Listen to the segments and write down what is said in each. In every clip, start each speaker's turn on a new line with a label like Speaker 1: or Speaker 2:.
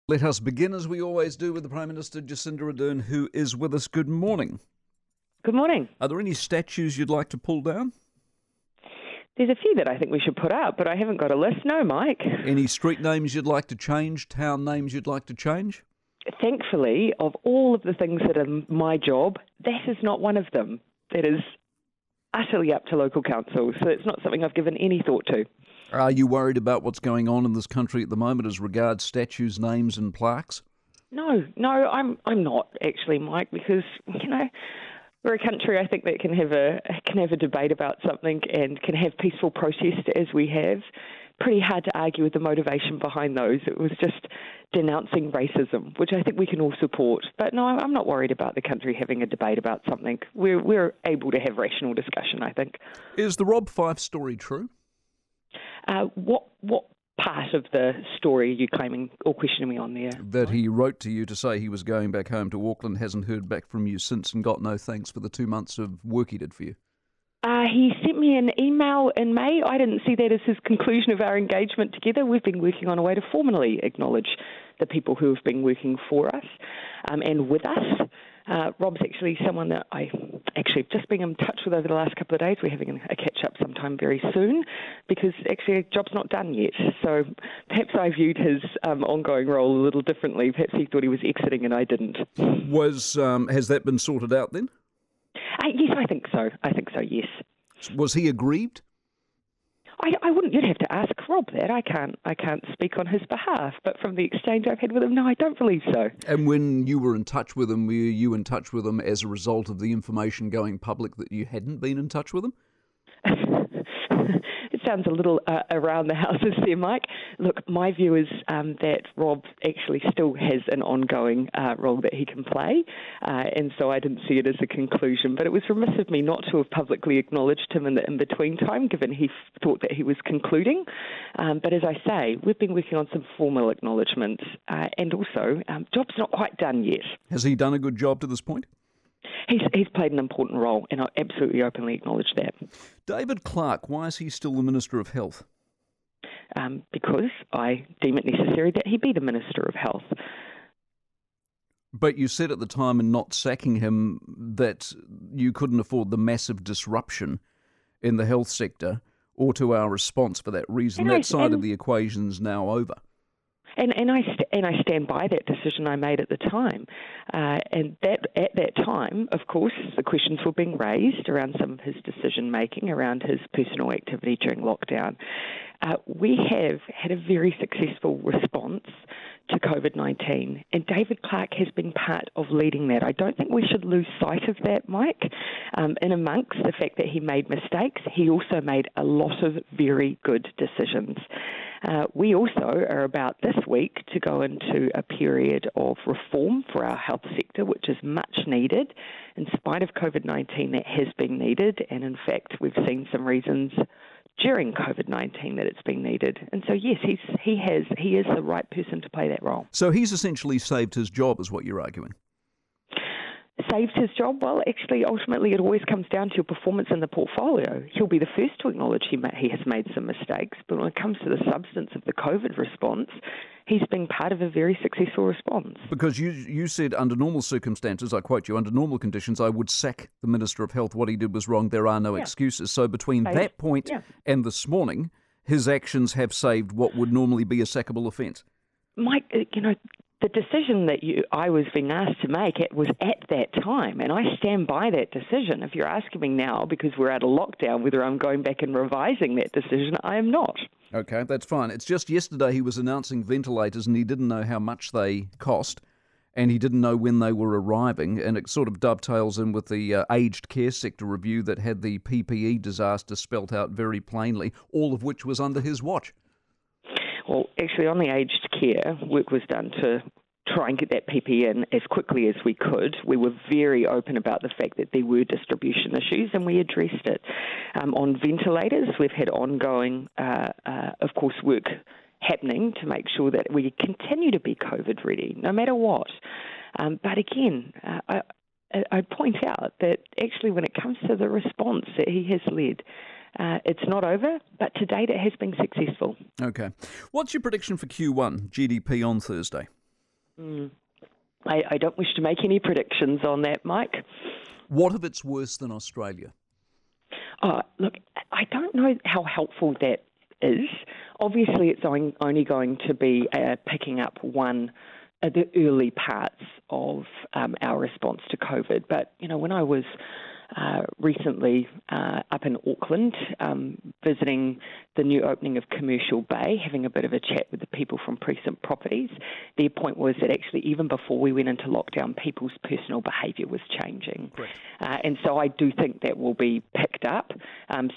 Speaker 1: Let us begin, as we always do, with the Prime Minister, Jacinda Ardern, who is with us. Good morning.
Speaker 2: Good morning.
Speaker 1: Are there any statues you'd like to pull down?
Speaker 2: There's a few that I think we should put up, but I haven't got a list. No, Mike.
Speaker 1: Any street names you'd like to change? Town names you'd like to change?
Speaker 2: Thankfully, of all of the things that are my job, that is not one of them. That is utterly up to local council, so it's not something I've given any thought to.
Speaker 1: Are you worried about what's going on in this country at the moment as regards statues, names and plaques?
Speaker 2: No, I'm not actually, Mike, because, we're a country, I think, that can have a debate about something and can have peaceful protest as we have. Pretty hard to argue with the motivation behind those. It was just denouncing racism, which I think we can all support. But no, I'm not worried about the country having a debate about something. We're able to have rational discussion, I think.
Speaker 1: Is the Bob Fyfe story true?
Speaker 2: What part of the story are you claiming or questioning me on there?
Speaker 1: That he wrote to you to say he was going back home to Auckland, hasn't heard back from you since, and got no thanks for the 2 months of work he did for you.
Speaker 2: He sent me an email in May. I didn't see that as his conclusion of our engagement together. We've been working on a way to formally acknowledge the people who have been working for us and with us. Rob's actually someone that I actually just been in touch with over the last couple of days. We're having a catch-up sometime very soon because actually the job's not done yet. So perhaps I viewed his ongoing role a little differently. Perhaps he thought he was exiting and I didn't.
Speaker 1: Has that been sorted out then?
Speaker 2: Yes, I think so. Yes.
Speaker 1: Was he aggrieved?
Speaker 2: I wouldn't. You'd have to ask Rob that. I can't speak on his behalf. But from the exchange I've had with him, no, I don't believe so.
Speaker 1: And when you were in touch with him, were you in touch with him as a result of the information going public that you hadn't been in touch with him?
Speaker 2: It sounds a little around the houses there, Mike. Look, my view is that Rob actually still has an ongoing role that he can play, and so I didn't see it as a conclusion. But it was remiss of me not to have publicly acknowledged him in the in-between time, given he thought that he was concluding. But as I say, we've been working on some formal acknowledgements, and also, job's not quite done yet.
Speaker 1: Has he done a good job to this point?
Speaker 2: He's played an important role, and I absolutely openly acknowledge that.
Speaker 1: David Clark, why is he still the Minister of Health?
Speaker 2: Because I deem it necessary that he be the Minister of Health.
Speaker 1: But you said at the time in not sacking him that you couldn't afford the massive disruption in the health sector or to our response for that reason. That side of the equation's now over.
Speaker 2: And I stand by that decision I made at the time. And that at that time, of course, the questions were being raised around some of his decision-making, around his personal activity during lockdown. We have had a very successful response to COVID-19, and David Clark has been part of leading that. I don't think we should lose sight of that, Mike. In amongst the fact that he made mistakes, he also made a lot of very good decisions. We also are about this week to go into a period of reform for our health sector, which is much needed. In spite of COVID-19, that has been needed, and in fact, we've seen some reasons during COVID-19 that it's been needed. And so, yes, he is the right person to play that role.
Speaker 1: So he's essentially saved his job, is what you're arguing?
Speaker 2: Saved his job? Well, actually, ultimately, it always comes down to your performance in the portfolio. He'll be the first to acknowledge he has made some mistakes, but when it comes to the substance of the COVID response, he's been part of a very successful response. Because
Speaker 1: you said under normal circumstances, I quote you, under normal conditions, I would sack the Minister of Health. What he did was wrong. There are no excuses. So between that point and this morning, his actions have saved what would normally be a sackable offence.
Speaker 2: Mike, the decision that I was being asked to make, it was at that time, and I stand by that decision. If you're asking me now, because we're out of lockdown, whether I'm going back and revising that decision, I am not.
Speaker 1: Okay, that's fine. It's just yesterday he was announcing ventilators and he didn't know how much they cost and he didn't know when they were arriving, and it sort of dovetails in with the aged care sector review that had the PPE disaster spelt out very plainly, all of which was under his watch.
Speaker 2: Well, actually, on the aged care, work was done to try and get that PPE in as quickly as we could. We were very open about the fact that there were distribution issues, and we addressed it. On ventilators, we've had ongoing, of course, work happening to make sure that we continue to be COVID ready, no matter what. But again, I point out that actually when it comes to the response that he has led, it's not over, but to date it has been successful.
Speaker 1: Okay. What's your prediction for Q1 GDP on Thursday?
Speaker 2: Mm. I don't wish to make any predictions on that, Mike.
Speaker 1: What if it's worse than Australia?
Speaker 2: Look, I don't know how helpful that is. Obviously, it's only going to be picking up the early parts of our response to COVID. But, when I was recently up in Auckland, visiting the new opening of Commercial Bay, having a bit of a chat with the people from Precinct Properties. Their point was that actually even before we went into lockdown, people's personal behaviour was changing. And so I do think that will be picked up.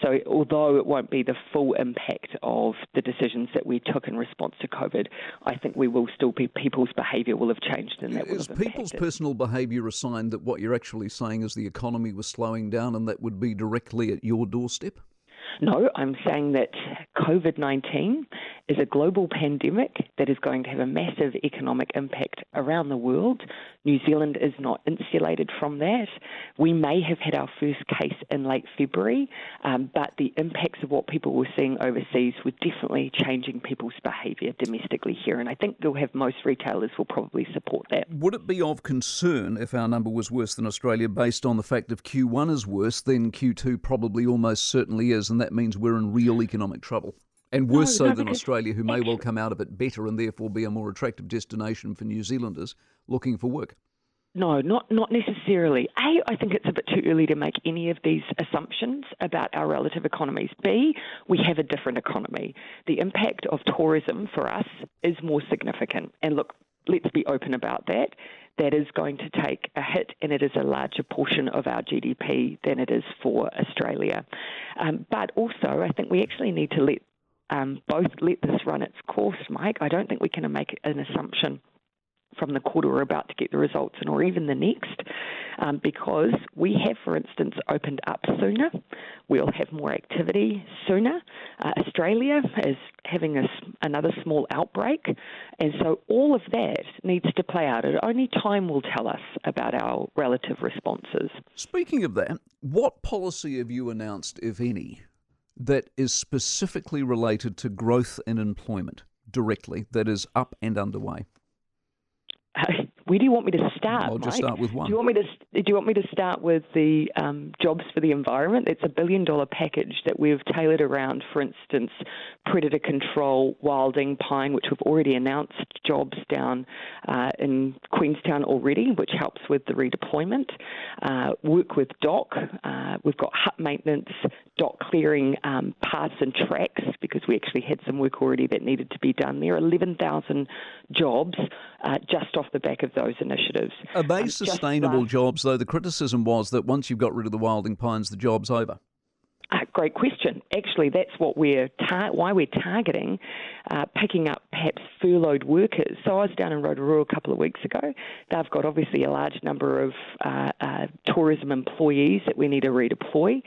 Speaker 2: So although it won't be the full impact of the decisions that we took in response to COVID, I think we will still be, people's behaviour will have changed and that will have impacted. Is
Speaker 1: people's personal behaviour a sign that what you're actually saying is the economy was slowing down and that would be directly at your doorstep?
Speaker 2: No, I'm saying that COVID-19 is a global pandemic that is going to have a massive economic impact around the world. New Zealand is not insulated from that. We may have had our first case in late February, but the impacts of what people were seeing overseas were definitely changing people's behaviour domestically here, and I think you'll have most retailers will probably support that.
Speaker 1: Would it be of concern if our number was worse than Australia based on the fact if Q1 is worse, then Q2 probably almost certainly is, and that means we're in real economic trouble? And worse so than Australia, who may well come out of it better and therefore be a more attractive destination for New Zealanders looking for work.
Speaker 2: No, not necessarily. A, I think it's a bit too early to make any of these assumptions about our relative economies. B, we have a different economy. The impact of tourism for us is more significant. And look, let's be open about that. That is going to take a hit, and it is a larger portion of our GDP than it is for Australia. But also, I think we actually need to both let this run its course, Mike. I don't think we can make an assumption from the quarter we're about to get the results in, or even the next, because we have, for instance, opened up sooner. We'll have more activity sooner. Australia is having another small outbreak, and so all of that needs to play out. Only time will tell us about our relative responses.
Speaker 1: Speaking of that, what policy have you announced, if any, that is specifically related to growth and employment directly, that is up and underway?
Speaker 2: Where do you want me to start,
Speaker 1: I'll just
Speaker 2: Mike?
Speaker 1: start with one.
Speaker 2: Do you want me to start with the jobs for the environment? It's $1 billion package that we've tailored around, for instance, predator control, wilding, pine, which we've already announced jobs down in Queenstown already, which helps with the redeployment. Work with dock. We've got hut maintenance, dock clearing, paths and tracks, because we actually had some work already that needed to be done there. 11,000 jobs just off the back of those initiatives.
Speaker 1: Are they sustainable jobs, though? The criticism was that once you've got rid of the wilding pines, the job's over.
Speaker 2: Great question. Actually, that's what why we're targeting picking up perhaps furloughed workers. So I was down in Rotorua a couple of weeks ago. They've got obviously a large number of tourism employees that we need to redeploy.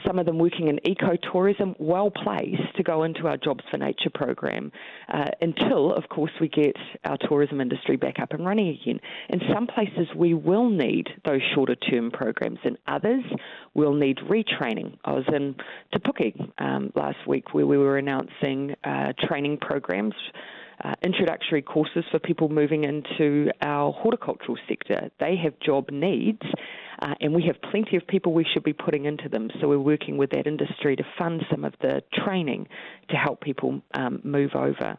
Speaker 2: Some of them working in ecotourism, well placed to go into our Jobs for Nature program until, of course, we get our tourism industry back up and running again. In some places, we will need those shorter term programs. In others, we'll need retraining. I was in Te Puke last week where we were announcing training programs, introductory courses for people moving into our horticultural sector. They have job needs and we have plenty of people we should be putting into them. So we're working with that industry to fund some of the training to help people move over.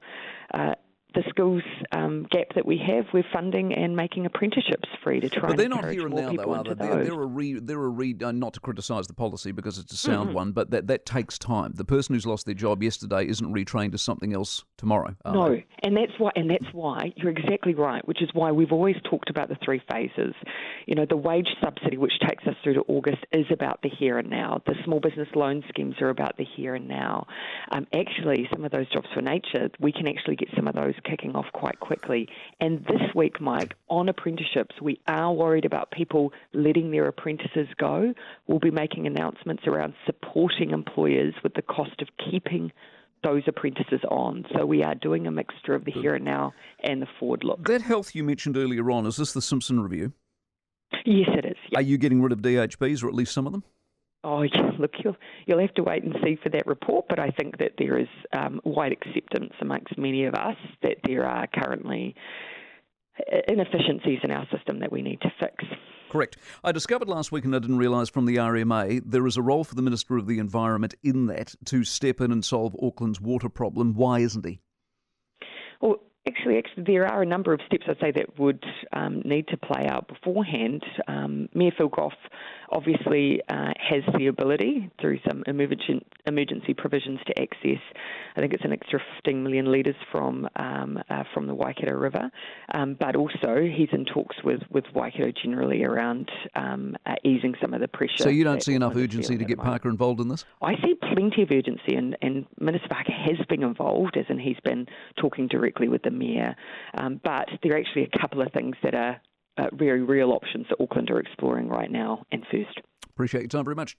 Speaker 2: The skills gap that we have, we're funding and making apprenticeships free to try and encourage more people into those.
Speaker 1: Not to criticise the policy because it's a sound one, but that takes time. The person who's lost their job yesterday isn't retrained to something else tomorrow.
Speaker 2: No, and that's why you're exactly right, which is why we've always talked about the three phases. You know, the wage subsidy, which takes us through to August, is about the here and now. The small business loan schemes are about the here and now. Actually, some of those Jobs for Nature, we can actually get some of those kicking off quite quickly. And this week, Mike, on apprenticeships, we are worried about people letting their apprentices go. We'll be making announcements around supporting employers with the cost of keeping those apprentices on. So we are doing a mixture of the here and now and the forward look.
Speaker 1: That health you mentioned earlier on, is this the Simpson Review?
Speaker 2: Yes, it is. Yep.
Speaker 1: Are you getting rid of DHBs, or at least some of them?
Speaker 2: Oh, yeah, look, you'll have to wait and see for that report, but I think that there is wide acceptance amongst many of us that there are currently inefficiencies in our system that we need to fix.
Speaker 1: Correct. I discovered last week, and I didn't realise from the RMA, there is a role for the Minister of the Environment in that to step in and solve Auckland's water problem. Why isn't he?
Speaker 2: Well, Actually, there are a number of steps, I'd say, that would need to play out beforehand. Mayor Phil Goff obviously has the ability, through some emergency provisions, to access, I think it's an extra 15 million litres from the Waikato River, but also he's in talks with Waikato generally around easing some of the pressure.
Speaker 1: So you don't see enough urgency to get Parker involved in this?
Speaker 2: I see plenty of urgency, and Minister Parker has been involved, as in he's been talking directly with the Mayor, but there are actually a couple of things that are very real options that Auckland are exploring right now and first.
Speaker 1: Appreciate your time very much.